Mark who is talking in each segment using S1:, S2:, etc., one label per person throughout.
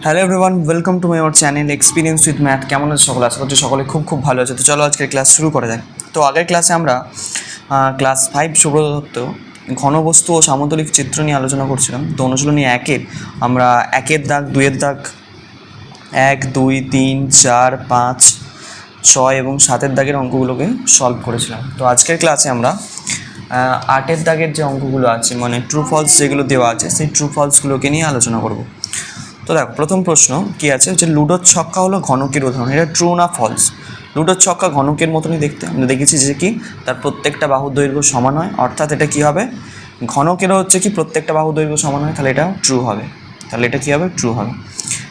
S1: Hello everyone, welcome to my our channel experience with math. কেমন আছে সকলে? আশা করছি সকলে খুব ভালো আছে। তো চলো আজকের ক্লাস শুরু করা যায়। তো আগের ক্লাসে আমরা ক্লাস 5 সুব্রত দত্ত ঘনবস্তু ও সামতলিক চিত্র নিয়ে আলোচনা করছিলাম। তো অনুশীলনী 1-এর আমরা 1-এর দাগ, 2-এর দাগ, 1, 2, 3, 4, 5, 6 এবং 7-এর দাগের অঙ্কগুলোকে সলভ করেছিলাম। তো আজকের ক্লাসে আমরা 8-এর দাগের যে অঙ্কগুলো আছে, মানে ট্রু ফলস যেগুলো দেওয়া আছে, সেই ট্রু ফলসগুলোকে নিয়ে আলোচনা করব। তো দেখো, প্রথম প্রশ্ন কী আছে, যে লুডোর ছক্কা হলো ঘনকের উদাহরণ। এটা ট্রু না ফলস? লুডোর ছক্কা ঘনকের মতনই দেখতে। আমরা দেখেছি যে কি তার প্রত্যেকটা বাহুর দৈর্ঘ্য সমান হয়, অর্থাৎ এটা কী হবে, ঘনকেরও হচ্ছে কি প্রত্যেকটা বাহুর দৈর্ঘ্য সমান হয়, তাহলে এটা ট্রু হবে। তাহলে এটা কী হবে? ট্রু হবে।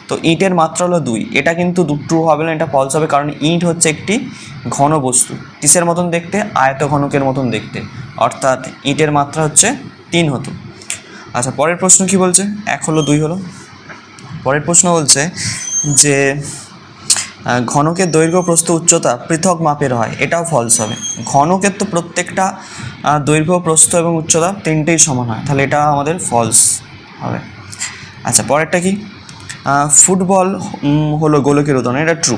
S1: তো ইটের মাত্রা হলো 2, এটা কিন্তু ট্রু হবে না, এটা ফলস হবে, কারণ ইট হচ্ছে একটি ঘন বস্তু। কিসের মতন দেখতে? আয়ত ঘনকের মতন দেখতে, অর্থাৎ ইটের মাত্রা হচ্ছে 3 হতো। আচ্ছা, পরের প্রশ্ন কি বলছে? 1 হলো 2 হলো। পরের প্রশ্ন বলছে যে ঘনকের দৈর্ঘ্য প্রস্থ উচ্চতা পৃথক মাপের হয়, এটাও ফলস হবে। ঘনকের তো প্রত্যেকটা দৈর্ঘ্য প্রস্থ এবং উচ্চতা তিনটেই সমান হয়, তাহলে এটা আমাদের ফলস হবে। আচ্ছা, পরেরটা কি? ফুটবল হলো গোলকের উদাহরণ, এটা ট্রু।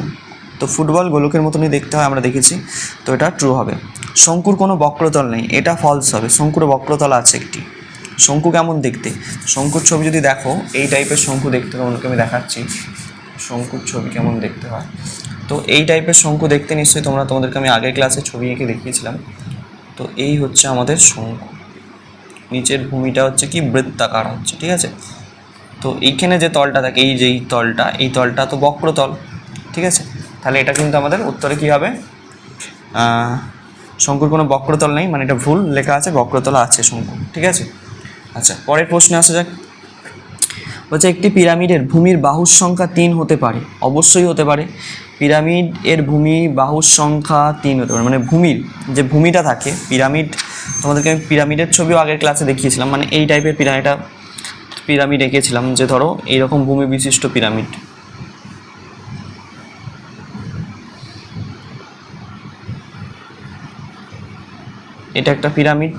S1: তো ফুটবল গোলকের মতনই দেখতে হয়, আমরা দেখেছি, তো এটা ট্রু হবে। শঙ্কুর কোনো বক্রতল নেই, এটা ফলস হবে। শঙ্কুর বক্রতল আছে একটি। শঙ্কু কেমন দেখতে? শঙ্কুর ছবি যদি দেখো, এই টাইপের শঙ্কু দেখতে, তোমাদেরকে আমি দেখাচ্ছি শঙ্কুর ছবি কেমন দেখতে হয়। তো এই টাইপের শঙ্কু দেখতে নিশ্চয়ই তোমাদেরকে আমি আগের ক্লাসে ছবি এঁকে দেখিয়েছিলাম। তো এই হচ্ছে আমাদের শঙ্কু, নিচের ভূমিটা হচ্ছে কি বৃত্তাকার হচ্ছে, ঠিক আছে। তো এইখানে যে তলটা থাকে, এই তলটা তো বক্রতল, ঠিক আছে। তাহলে এটা কিন্তু আমাদের উত্তরে কী হবে? শঙ্কুর কোনো বক্রতল নেই, মানে এটা ভুল লেখা আছে, বক্রতল আছে শঙ্কু, ঠিক আছে। আচ্ছা, পরের প্রশ্নে আসা যাক। বলছে একটি পিরামিডের ভূমির বাহুর সংখ্যা 3 হতে পারে। অবশ্যই হতে পারে। পিরামিড এর ভূমি বাহুর সংখ্যা 3 হতে পারে, মানে ভূমির যে ভূমিটা থাকে পিরামিড, তোমাদেরকে আমি পিরামিডের ছবিও আগের ক্লাসে দেখিয়েছিলাম, মানে এই টাইপের পিরামিড এঁকেছিলাম, যে ধরো এইরকম ভূমি বিশিষ্ট পিরামিড। এটা একটা পিরামিড,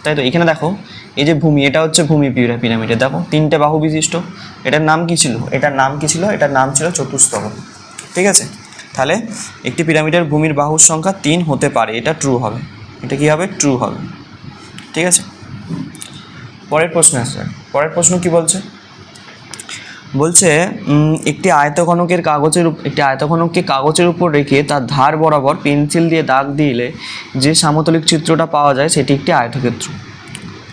S1: তাই তো। এখানে দেখো, এই যে ভূমি, এটা হচ্ছে ভূমি পিরামিডের, দেখো 3টে বাহু বিশিষ্ট। এটার নাম কি ছিল? এটার নাম ছিল চতুস্তল, ঠিক আছে। তাহলে একটি পিরামিডের ভূমির বাহুর সংখ্যা 3 হতে পারে, এটা ট্রু হবে। এটা কি হবে? ট্রু হবে, ঠিক আছে। পরের প্রশ্ন আসছে। পরের প্রশ্ন কি বলছে? বলছে একটি আয়তঘনককে কাগজের উপর রেখে তার ধার বরাবর পেন্সিল দিয়ে দাগ দিলে যে সামতলিক চিত্রটা পাওয়া যায় সেটি একটি আয়তক্ষেত্র।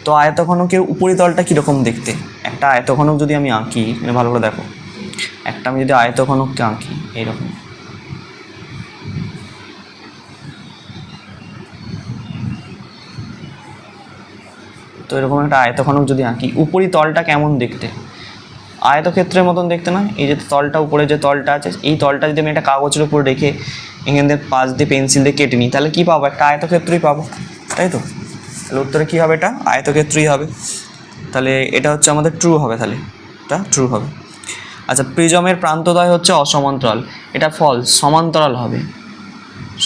S1: তো আয়তঘনকের উপরিতলটা কীরকম দেখতে? একটা আয়তঘনক যদি আমি আঁকি, মানে ভালো করে দেখো, আমি যদি আয়তঘনককে আঁকি এইরকম, তো এরকম একটা আয়তঘনক যদি আঁকি, উপরিতলটা কেমন দেখতে? আয়তক্ষেত্রের মতন দেখতে না? এই যে তলটা, উপরে যে তলটা আছে, এই তলটা যদি আমি একটা কাগজের উপর রেখে এখান থেকে পাশ দিয়ে পেন্সিল দিয়ে কেটে নিই, তাহলে কী পাবো? একটা আয়তক্ষেত্রই পাবো, তাই তো। তাহলে উত্তরে কী হবে? এটা আয়তক্ষেত্রই হবে। তাহলে এটা হচ্ছে আমাদের ট্রু হবে, তাহলে এটা ট্রু হবে। আচ্ছা, প্রিজমের প্রান্তদ্বয় হচ্ছে অসমান্তরাল, এটা ফলস, সমান্তরাল হবে।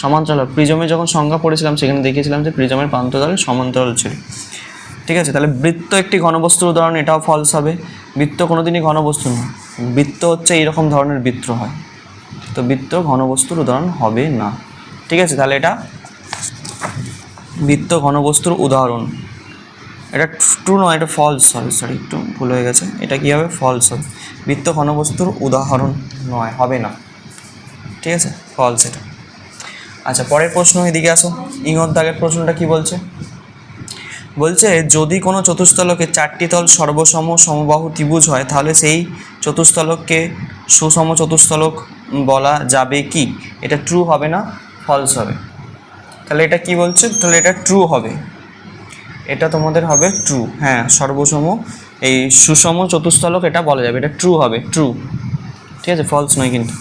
S1: সমান্তরাল, প্রিজমের যখন সংজ্ঞা পড়েছিলাম সেখানে দেখিয়েছিলাম যে প্রিজমের প্রান্তদ্বয় সমান্তরাল ছিল, ঠিক আছে। তাহলে বৃত্ত একটি ঘনবস্তুর উদাহরণ, এটাও ফলস হবে। বৃত্ত কোনোদিনই ঘনবস্তু নয়, বৃত্ত হচ্ছে এইরকম ধরনের বৃত্ত হয়, তো বৃত্ত ঘনবস্তুর উদাহরণ হবে না, ঠিক আছে। তাহলে এটা বৃত্ত ঘনবস্তুর উদাহরণ, এটা ট্রু নয়, এটা ফলস হবে, সরি একটু ভুল হয়ে গেছে। এটা কী হবে? ফলস হবে। বৃত্ত ঘনবস্তুর উদাহরণ নয়, হবে না, ঠিক আছে, ফলস এটা। আচ্ছা, পরের প্রশ্ন, এদিকে আসো। ইঙর দাগের প্রশ্নটা কি বলছে? বলছে যদি কোনো চতুস্তলকে 4টি তল সর্বসম সমবাহু ত্রিভুজ হয়, তাহলে সেই চতুস্তলককে সুষম চতুস্তলক বলা যাবে কি? এটা ট্রু হবে না, ফলস হবে। তাহলে এটা কি বলছে? তাহলে এটা ট্রু হবে, এটা তোমাদের হবে ট্রু। হ্যাঁ, সর্বসম এই সুষম চতুস্তলক এটা বলা যাবে, এটা ট্রু হবে, ট্রু, ঠিক আছে, ফলস নয় কিন্তু।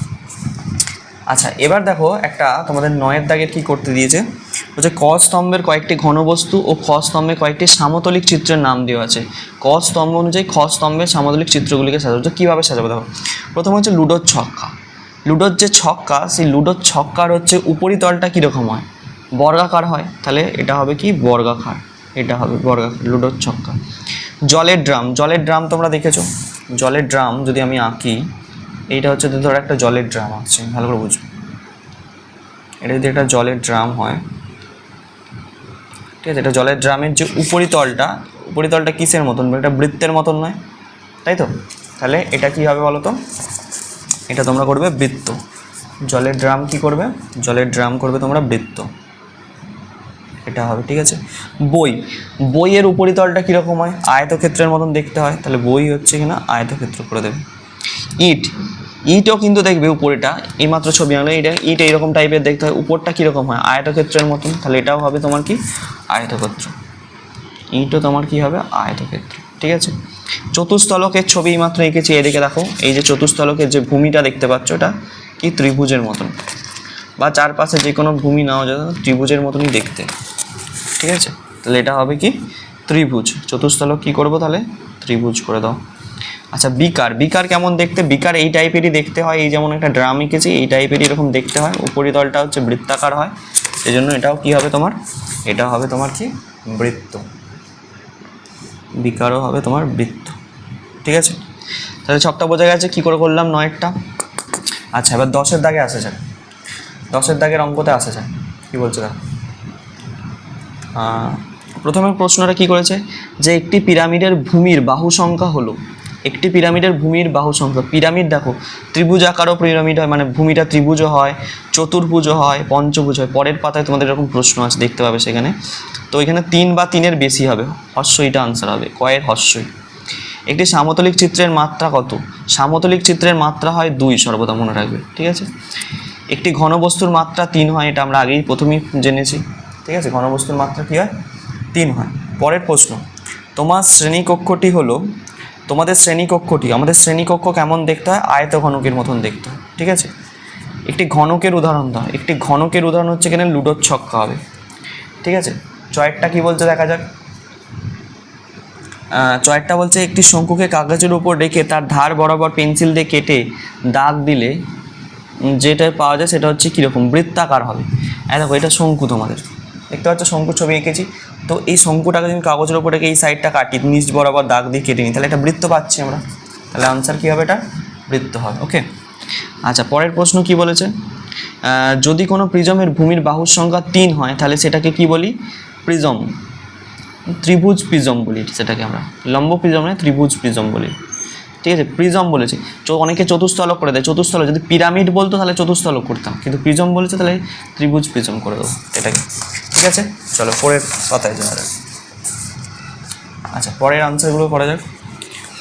S1: আচ্ছা, এবার দেখো একটা তোমাদের 9-এর দাগের কী করতে দিয়েছে, বলছে ক স্তম্ভের কয়েকটি ঘনবস্তু ও খ স্তম্ভে কয়েকটি সামতলিক চিত্রের নাম দেওয়া আছে। ক স্তম্ভ অনুযায়ী খ স্তম্ভের সামতলিক চিত্রগুলিকে সাজাবো। তো কীভাবে সাজাবো দেখো, প্রথম হচ্ছে লুডোর ছক্কা। লুডোর যে ছক্কা, সেই লুডোর ছক্কার হচ্ছে উপরিতলটা কীরকম হয়? বর্গাকার হয়, তাহলে এটা হবে কি? বর্গাকার, এটা হবে বর্গাকার, লুডোর ছক্কা। জলের ড্রাম তোমরা দেখেছো, জলের ড্রাম যদি আমি আঁকি, এইটা হচ্ছে ধরো একটা জলের ড্রাম আছে, ভালো করে বুঝবে। এটা যদি একটা জলের ড্রাম হয়, ঠিক আছে, এটা জলের ড্রামের যে উপরিতলটা কিসের মতন, একটা বৃত্তের মতন নয়, তাই তো? তাহলে এটা কি হবে বলো তো? এটা তোমরা করবে বৃত্ত। জলের ড্রাম কি করবে? জলের ড্রাম করবে তোমরা বৃত্ত, এটা হবে, ঠিক আছে। বইয়ের উপরিতলটা কীরকম হয়? আয়তক্ষেত্রের মতন দেখতে হয়, তাহলে বই হচ্ছে কিনা আয়তক্ষেত্র করে দেবে। ইটও কিন্তু দেখবে উপরেটা, এইমাত্র ছবি আনলে ইট এইরকম টাইপের দেখতে হয়, উপরটা কীরকম হয়? আয়তক্ষেত্রের মতন, তাহলে এটাও হবে তোমার কি আয়তক্ষেত্র। ইটও তোমার কি হবে আয়তক্ষেত্র, ঠিক আছে। চতুস্থলকের ছবি মাত্র এঁকেছি, এদিকে দেখো, এই যে চতুস্থলকের যে ভূমিটা দেখতে পাচ্ছ, এটা কি ত্রিভুজের মতন, বা চারপাশে যে কোনো ভূমি নাও যায় ত্রিভুজের মতনই দেখতে, ঠিক আছে। তাহলে এটা হবে কি ত্রিভুজ। চতুস্থলক কি করবো তাহলে? ত্রিভুজ করে দাও। আচ্ছা, বিকার কেমন দেখতে? বিকার এই টাইপেরই দেখতে হয়, এই যেমন একটা ড্রাম এঁকেছি এই টাইপেরই এরকম দেখতে হয়, উপরিতলটা হচ্ছে বৃত্তাকার হয়, সেই জন্য এটাও কি হবে তোমার? এটা হবে তোমার কি বৃত্ত। বিকারও হবে তোমার বৃত্ত, ঠিক আছে। তাহলে সবটা বোঝা গেছে কী করে করলাম 9টা। আচ্ছা, এবার 10-এর দাগে আসা যাক। 10-এর দাগের অঙ্কতে আসা যায়, কী বলছে দেখো। প্রথমে প্রশ্নটা কি করেছে, যে একটি পিরামিডের ভূমির বাহু সংখ্যা হলো, একটি পিরামিডের ভূমির বাহু সংখ্যা, পিরামিড দেখো ত্রিভুজ আকারও পিরামিড হয়, মানে ভূমিটা ত্রিভুজও হয়, চতুর্ভুজও হয়, পঞ্চভুজ হয়। পরের পাতায় তোমাদের এরকম প্রশ্ন আছে, দেখতে পাবে সেখানে। তো এখানে 3 বা 3-এর বেশি হবে, হস্যইটা আনসার হবে, কয়ের হস্যই। একটি সামতলিক চিত্রের মাত্রা কত? সামতলিক চিত্রের মাত্রা হয় 2, সর্বদা মনে রাখবে, ঠিক আছে। একটি ঘনবস্তুর মাত্রা 3 হয়, এটা আমরা আগেই প্রথমেই জেনেছি, ঠিক আছে। ঘনবস্তুর মাত্রা কী হয়? 3 হয়। পরের প্রশ্ন, তোমাদের শ্রেণীকক্ষটি, আমাদের শ্রেণীকক্ষ কেমন দেখতে হয়? আয়ত ঘনকের মতন দেখতে হয়, ঠিক আছে। একটি ঘনকের উদাহরণ দাও। একটি ঘনকের উদাহরণ হচ্ছে এখানে লুডোর ছক্কা হবে, ঠিক আছে। চয়েরটা কি বলছে দেখা যাক। চয়েরটা বলছে একটি শঙ্কুকে কাগজের উপর রেখে তার ধার বরাবর পেন্সিল দিয়ে কেটে দাগ দিলে যেটা পাওয়া যায় সেটা হচ্ছে কীরকম? বৃত্তাকার হবে। দেখো এটা শঙ্কু, তোমাদের দেখতে পাচ্ছ শঙ্কুর ছবি এঁকেছি। তো এই শঙ্কুটাকে যদি কাগজের উপর রেখে এই সাইডটা কাটি, নিচ বরাবর দাগ দিয়ে কেটে নিই, তাহলে একটা বৃত্ত পাচ্ছি আমরা। তাহলে আনসার কী হবে? এটা বৃত্ত হবে, ওকে। আচ্ছা, পরের প্রশ্ন কি বলেছে, যদি কোনো প্রিজমের ভূমির বাহুর সংখ্যা 3 হয় তাহলে সেটাকে কি বলি? প্রিজম, ত্রিভুজ প্রিজম বলি সেটাকে আমরা, লম্ব প্রিজম নয়, ত্রিভুজ প্রিজম বলি, ঠিক আছে। প্রিজম বলেছি, অনেকে চতুস্থলক করে দেয়, চতুস্থলক যদি পিরামিড বলতো তাহলে চতুস্থলক করতাম, কিন্তু প্রিজম বলেছে তাহলে ত্রিভুজ প্রিজম করে দেবো এটাকে, ঠিক আছে। চলো পরের পাতায় যাওয়া যাক। আচ্ছা, পরের আনসারগুলো করা যাক।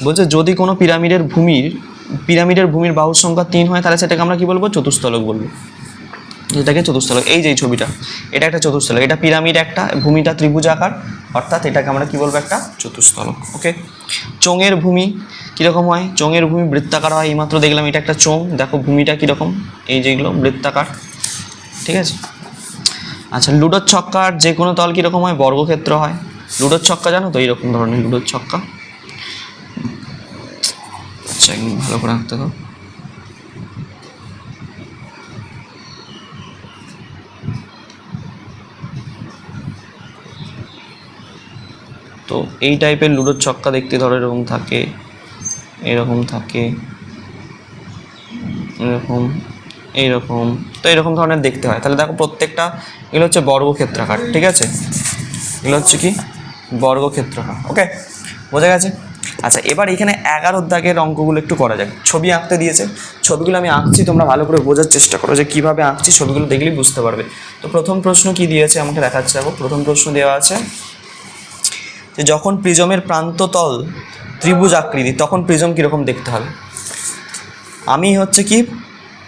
S1: বলছে যদি কোনো পিরামিডের ভূমির বাহুর সংখ্যা 3 হয় তাহলে সেটাকে আমরা কি বলবো? চতুস্থলক বলবো, যেটাকে চতুস্থলক। এই যে ছবিটা, এটা একটা চতুস্থলক, এটা পিরামিড একটা, ভূমিটা ত্রিভুজ আকার, অর্থাৎ এটাকে আমরা কি বলবো? একটা চতুস্থলক, ওকে। চোঙের ভূমি কীরকম হয়? চোঙের ভূমি বৃত্তাকার হয়, এইমাত্র দেখলাম এটা একটা চোঙ, দেখো ভূমিটা কীরকম, এই যেগুলো বৃত্তাকার, ঠিক আছে। আচ্ছা, লুডোর ছক্কার যে কোনো তল কীরকম হয়? বর্গক্ষেত্র হয়। লুডোর ছক্কা জানো তো, এইরকম ধরনের লুডোর ছক্কা। আচ্ছা, একদম ভালো করে আঁকতে দাও। তো এই টাইপের লুডোর ছক্কা দেখতে ধরো এরকম থাকে, এরকম থাকে, এরকম, এইরকম, তো এরকম ধরনের দেখতে হয়। তাহলে দেখো প্রত্যেকটা এগুলো হচ্ছে বর্গক্ষেত্রাকার, ঠিক আছে। এগুলো হচ্ছে কি বর্গক্ষেত্রাকার, ওকে, বোঝা গেছে। আচ্ছা, এবার এখানে 11 দাগের অঙ্কগুলো একটু করা যাক। ছবি আঁকতে দিয়েছে, ছবিগুলো আমি আঁকছি, তোমরা ভালো করে বোঝার চেষ্টা করো যে কীভাবে আঁকছি, ছবিগুলো দেখলেই বুঝতে পারবে। তো প্রথম প্রশ্ন কি দিয়েছে আমাকে দেখাচ্ছে, দেখো প্রথম প্রশ্ন দেওয়া আছে যে যখন প্রিজমের প্রান্ততল ত্রিভুজ আকৃতি তখন প্রিজম কীরকম দেখতে হবে। আমি হচ্ছে কি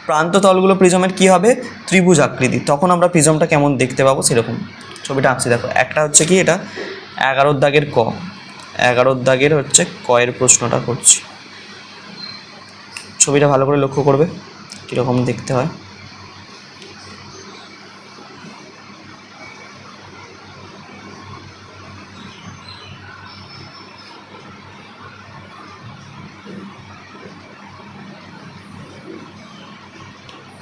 S1: প্রান্ততলগুলো প্রিজমের কি হবে? ত্রিভুজ আকৃতি, তখন আমরা প্রিজমটা কেমন দেখতে পাবো সেরকম ছবিটা আঁকছি। দেখো একটা হচ্ছে কি, এটা 11 দাগের ক, 11 দাগের হচ্ছে কয়ের প্রশ্নটা করছি। ছবিটা ভালো করে লক্ষ্য করবে কীরকম দেখতে হয়।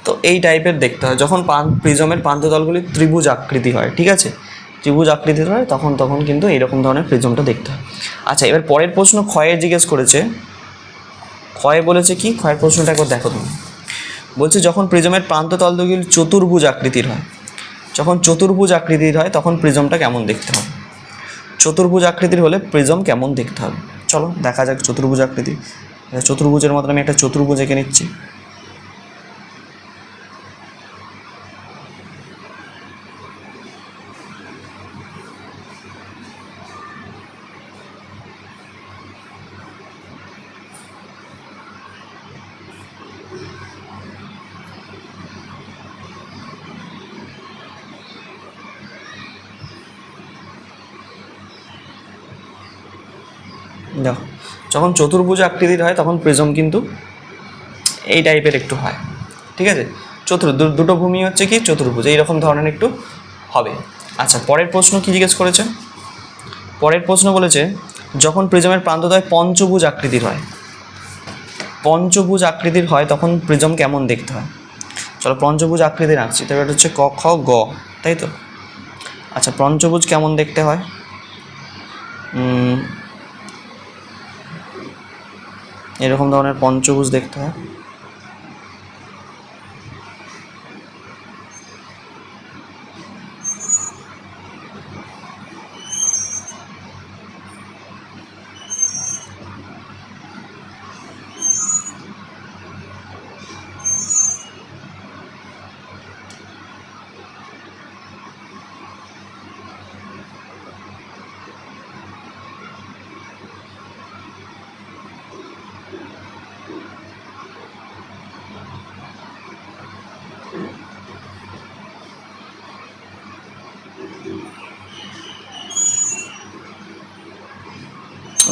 S1: তো এই টাইপের দেখতে হয় যখন প্রিজমের প্রান্ততলগুলি ত্রিভুজ আকৃতি হয়, ঠিক আছে, ত্রিভুজ আকৃতির হয় তখন কিন্তু এইরকম ধরনের প্রিজমটা দেখতে হয়। আচ্ছা, এবার পরের প্রশ্ন ক্ষয়ের জিজ্ঞেস করেছে ক্ষয় বলেছে কি, ক্ষয়ের প্রশ্নটা একবার দেখো তুমি। বলছে যখন প্রিজমের প্রান্ত তলগুলি চতুর্ভুজ আকৃতির হয়, যখন চতুর্ভুজ আকৃতির হয় তখন প্রিজমটা কেমন দেখতে হবে। চতুর্ভুজ আকৃতির হলে প্রিজম কেমন দেখতে হবে, চলো দেখা যাক চতুর্ভুজ আকৃতি। চতুর্ভুজের মতন আমি একটা চতুর্ভুজ এঁকে নিচ্ছি। দেখো, যখন চতুর্ভুজ আকৃতির হয় তখন প্রিজম কিন্তু এই টাইপের একটু হয়, ঠিক আছে। দুটো ভূমি হচ্ছে কি চতুর্ভুজ, এইরকম ধরনের একটু হবে। আচ্ছা, পরের প্রশ্ন কি জিজ্ঞেস করেছে? পরের প্রশ্ন বলেছে যখন প্রিজমের প্রান্তদ্বয় পঞ্চভুজ আকৃতির হয়, পঞ্চভুজ আকৃতির হয় তখন প্রিজম কেমন দেখতে হয়। চলো পঞ্চভুজ আকৃতির আঁকছি, তবে এটা হচ্ছে ক খ গ, তাই তো। আচ্ছা, পঞ্চভুজ কেমন দেখতে হয়? এরকম ধরনের পঞ্চভুজ দেখতে হয়।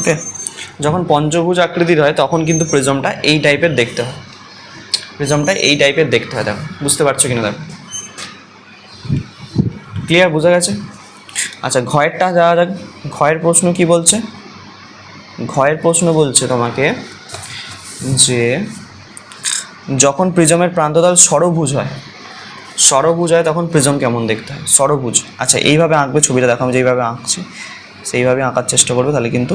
S1: ওকে, যখন পঞ্চভুজ আকৃতির হয় তখন কিন্তু প্রিজমটা এই টাইপের দেখতে হয়, প্রিজমটা এই টাইপের দেখতে হয়। দেখো বুঝতে পারছো কিনা, দেখো ক্লিয়ার, বোঝা গেছে? আচ্ছা, ঘয়েরটা যাওয়া যাক। ঘয়ের প্রশ্ন কি বলছে? ঘয়ের প্রশ্ন বলছে তোমাকে যে যখন প্রিজমের প্রান্ততল ষড়ভুজ হয়, ষড়ভুজ হয় তখন প্রিজম কেমন দেখতে হয়। ষড়ভুজ, আচ্ছা এইভাবে আঁকবে ছবিটা, দেখো আমি যেইভাবে আঁকছি সেইভাবে আঁকার চেষ্টা করবে, তাহলে কিন্তু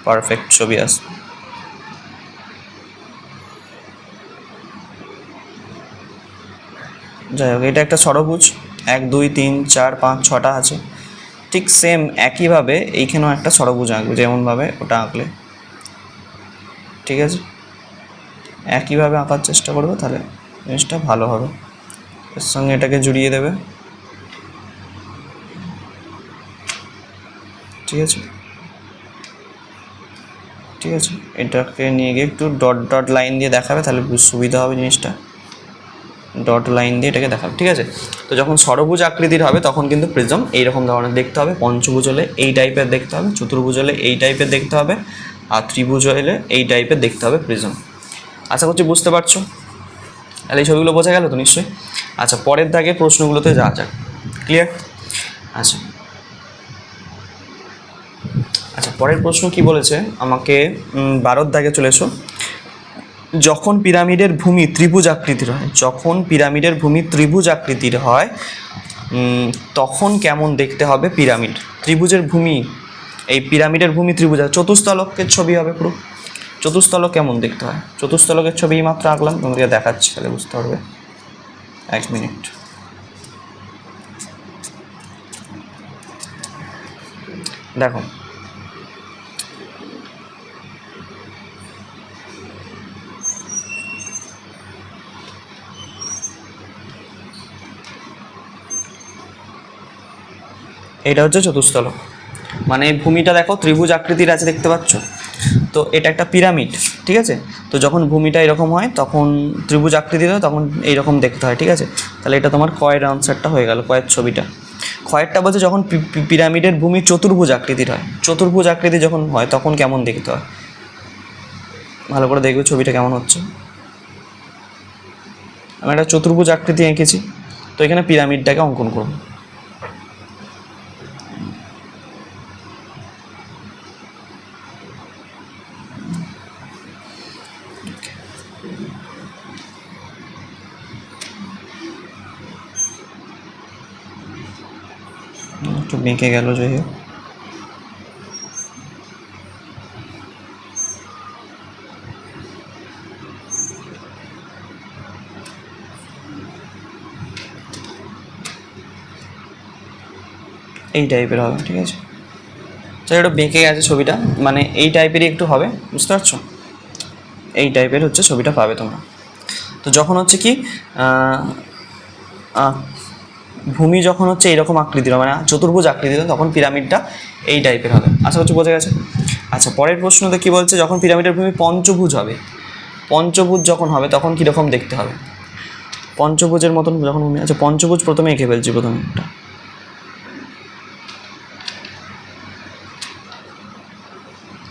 S1: পারফেক্ট ছবি আসবে। যাই হোক, এটা একটা ষড়ভুজ, 1 2 3 4 5 6টা আছে। ঠিক সেম একইভাবে এইখানেও একটা ষড়ভুজ আঁকবে, যেমনভাবে ওটা আঁকলে, ঠিক আছে। একইভাবে আঁকার চেষ্টা করবে, তাহলে জিনিসটা ভালো হবে। এর সঙ্গে এটাকে জুড়িয়ে দেবে, ঠিক আছে। ঠিক আছে, এটাকে নিয়ে গিয়ে একটু ডট ডট লাইন দিয়ে দেখাবে, তাহলে সুবিধা হবে জিনিসটা। ডট লাইন দিয়ে এটাকে দেখাবে, ঠিক আছে। তো যখন ষড়ভুজ আকৃতির হবে তখন কিন্তু প্রিজম এইরকম ধরনের দেখতে হবে। পঞ্চভুজ হলে এই টাইপের দেখতে হবে, চতুর্ভুজ হলে এই টাইপের দেখতে হবে, আর ত্রিভুজ হলে এই টাইপের দেখতে হবে প্রিজম। আশা করছি বুঝতে পারছো। তাহলে এই ছবিগুলো বোঝা গেল তো নিশ্চয়ই। আচ্ছা, পরের দাগে প্রশ্নগুলোতে যাওয়া যাক। ক্লিয়ার? আচ্ছা আচ্ছা, পরের প্রশ্ন কি বলেছে আমাকে, 12 দাগে চলে এসো। যখন পিরামিডের ভূমি ত্রিভুজ আকৃতির হয়, যখন পিরামিডের ভূমি ত্রিভুজ আকৃতির হয় তখন কেমন দেখতে হবে পিরামিড। ত্রিভুজের ভূমি, এই পিরামিডের ভূমি ত্রিভুজ, চতুস্থলকের ছবি হবে পুরো। চতুস্থলক কেমন দেখতে হয়, চতুস্থলকের ছবি মাত্র আঁকলাম, তোমাদেরকে দেখাচ্ছি, তাহলে বুঝতে পারবে। 1 মিনিট। দেখো, এটা হচ্ছে চতুস্থলক, মানে ভূমিটা দেখো ত্রিভুজ আকৃতির আছে, দেখতে পাচ্ছ তো। এটা একটা পিরামিড, ঠিক আছে। তো যখন ভূমিটা এরকম হয় তখন ত্রিভুজ আকৃতির হয়, তখন এইরকম দেখতে হয়, ঠিক আছে। তাহলে এটা তোমার কয়ের আনসারটা হয়ে গেল, কয়ের ছবিটা। ক্ষয়েরটা বলছে যখন পিরামিডের ভূমি চতুর্ভুজ আকৃতির হয়, চতুর্ভুজ আকৃতি যখন হয় তখন কেমন দেখতে হয়। ভালো করে দেখবে ছবিটা কেমন হচ্ছে। আমি একটা চতুর্ভুজ আকৃতি এঁকেছি, তো এখানে পিরামিডটাকে অঙ্কন করব। একটু বেঁকে গেল, যাই হোক। এই টাইপের হবে, ঠিক আছে। তো একটু বেঁকে গেছে ছবিটা, মানে এই টাইপেরই একটু হবে, বুঝতে পারছো? এই টাইপের হচ্ছে ছবিটা পাবে তোমরা। তো যখন হচ্ছে কি ভূমি যখন হচ্ছে এইরকম আকৃতির, মানে চতুর্ভুজ আকৃতির, তখন পিরামিডটা এই টাইপের হবে। আশা করছি বোঝা গেছে। আচ্ছা, পরের প্রশ্নতে কী বলছে, যখন পিরামিডের ভূমি পঞ্চভুজ হবে, পঞ্চভুজ যখন হবে তখন কীরকম দেখতে হবে? পঞ্চভুজের মতন যখন ভূমি, আচ্ছা পঞ্চভুজ প্রথমে এঁকে ফেলছি, প্রথমে একটা।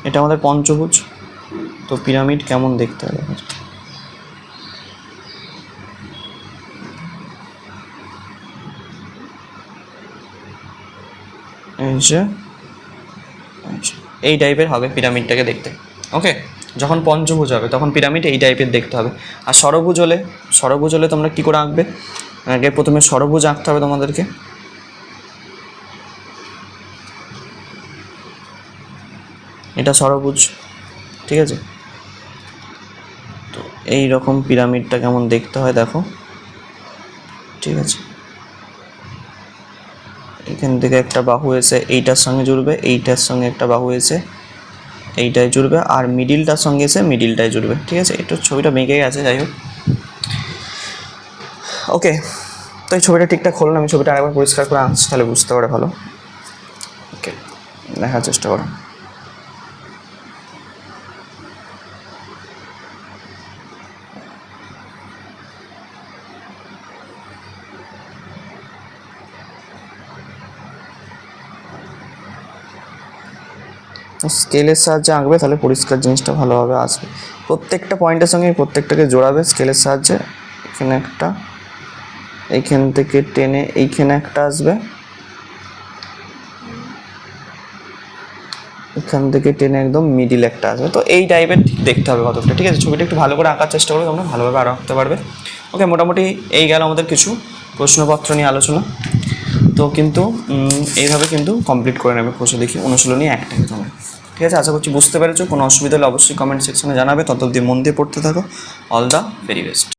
S1: এটা আমাদের পঞ্চভুজ। তো পিরামিড কেমন দেখতে হবে? এই টাইপের হবে পিরামিডটাকে দেখতে। ওকে, যখন পঞ্চভুজ হবে তখন পিরামিড এই টাইপের দেখতে হবে। আর ষড়ভুজ হলে তোমরা কী করে আঁকবে? আগে প্রথমে ষড়ভুজ আঁকতে হবে তোমাদেরকে। এটা ষড়ভুজ, ঠিক আছে। তো এই রকম পিরামিডটা কেমন দেখতে হয় দেখো, ঠিক আছে। এখান থেকে একটা বাহু এসে এইটার সঙ্গে জুড়বে, এইটার সঙ্গে একটা বাহু এসে এইটায় জুড়বে, আর মিডিলটার সঙ্গে এসে মিডিলটায় জুড়বে, ঠিক আছে। একটু ছবিটা বেঁকে গেছে, যাই হোক। ওকে, তো এই ছবিটা ঠিকঠাক হলো না, আমি ছবিটা আরেকবার পরিষ্কার করে আনছি, তাহলে বুঝতে পারে ভালো। ওকে, দেখার চেষ্টা করো। স্কেলের সাহায্যে আঁকবে, তাহলে পরিষ্কার জিনিসটা ভালোভাবে আসবে। প্রত্যেকটা পয়েন্টের সঙ্গে প্রত্যেকটাকে জোড়াবে স্কেলের সাহায্যে। এখানে একটা, এইখান থেকে টেনে এইখানে একটা আসবে, এখান থেকে টেনে একদম মিডিল একটা আসবে। তো এই টাইপের ঠিক দেখতে হবে কতটা, ঠিক আছে। ছবিটা একটু ভালো করে আঁকার চেষ্টা করবে, তোমরা ভালোভাবে আরও আঁকতে পারবে। ওকে, মোটামুটি এই গেল আমাদের কিছু প্রশ্নপত্র নিয়ে আলোচনা। তো কিন্তু এইভাবে কিন্তু কমপ্লিট করে নেবে প্রশ্ন, দেখি অনুশীলনী একটাকে তোমরা, ঠিক আছে। আশা করছি বুঝতে পেরেছো। কোনো অসুবিধা হলে অবশ্যই কমেন্ট সেকশনে জানাবে। তত অবধি মন দিয়ে পড়তে থাকো। All the very best.